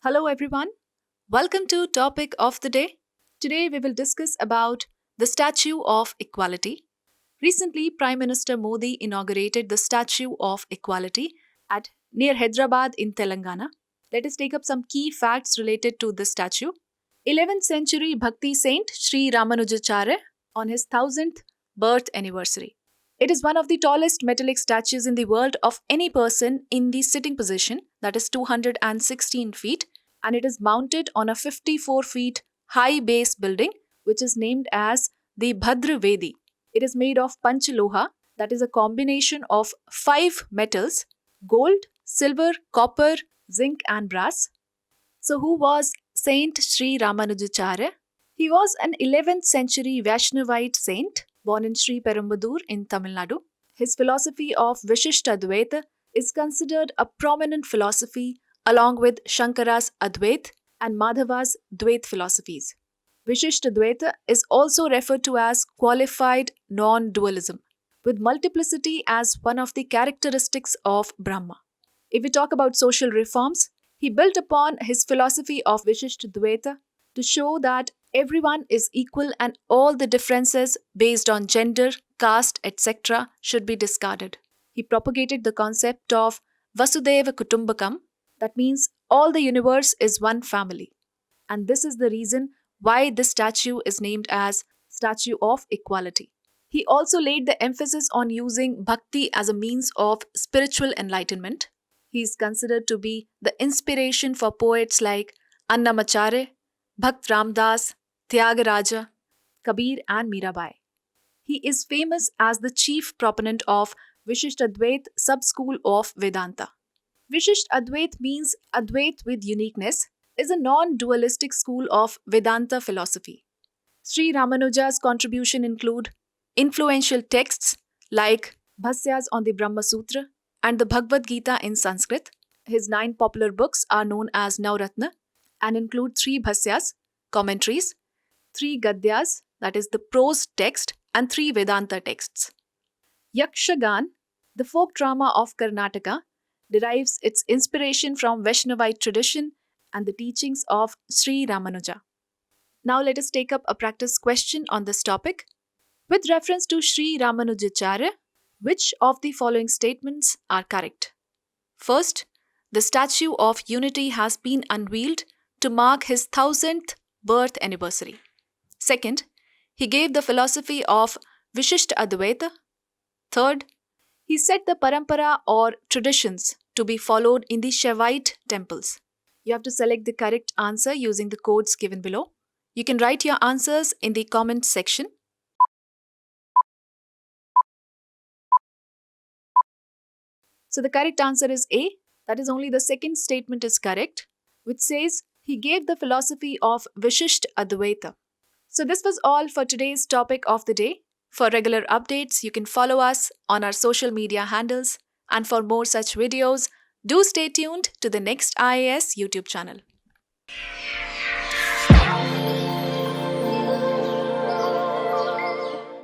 Hello everyone. Welcome to topic of the day. Today we will discuss about the Statue of Equality. Recently, Prime Minister Modi inaugurated the Statue of Equality at near Hyderabad in Telangana. Let us take up some key facts related to this statue. 11th century Bhakti saint Sri Ramanujacharya on his 1000th birth anniversary. It is one of the tallest metallic statues in the world of any person in the sitting position, that is 216 feet, and it is mounted on a 54 feet high base building which is named as the Bhadra Vedi. It is made of panchaloha, that is a combination of 5 metals: gold, silver, copper, zinc and brass. So who was Saint Sri Ramanujacharya? He was an 11th century Vaishnavite saint born in Sri Perumbudur in Tamil Nadu. His philosophy of Vishishtadvaita is considered a prominent philosophy along with Shankara's Advaita and Madhava's Dvaita philosophies. Vishishtadvaita is also referred to as qualified non-dualism, with multiplicity as one of the characteristics of Brahma. If we talk about social reforms, he built upon his philosophy of Vishishtadvaita to show that everyone is equal and all the differences based on gender, caste, etc. should be discarded. He propagated the concept of Vasudhaiva Kutumbakam, that means all the universe is one family. And this is the reason why this statue is named as Statue of Equality. He also laid the emphasis on using bhakti as a means of spiritual enlightenment. He is considered to be the inspiration for poets like Annamacharya, Bhakt Ramdas, Tyagaraja, Kabir and Mirabai. He is famous as the chief proponent of Vishishtadvait sub-school of Vedanta. Vishishtadvait means Advait with uniqueness, is a non-dualistic school of Vedanta philosophy. Sri Ramanuja's contribution include influential texts like Bhasyas on the Brahma Sutra and the Bhagavad Gita in Sanskrit. His 9 popular books are known as Navratna and include 3 Bhasyas, commentaries, 3 Gadyas, that is the prose text, and 3 Vedanta texts. Yakshagan, the folk drama of Karnataka, derives its inspiration from Vaishnavite tradition and the teachings of Sri Ramanuja. Now let us take up a practice question on this topic. With reference to Sri Ramanujacharya, which of the following statements are correct? First, the Statue of Unity has been unveiled to mark his 1000th birth anniversary. Second, he gave the philosophy of Vishishtadvaita. Third, he set the parampara or traditions to be followed in the Shaivite temples. You have to select the correct answer using the codes given below. You can write your answers in the comment section. So the correct answer is A. That is, only the second statement is correct, which says he gave the philosophy of Vishishtadvaita. So this was all for today's topic of the day. For regular updates, you can follow us on our social media handles. And for more such videos, do stay tuned to the next IAS YouTube channel.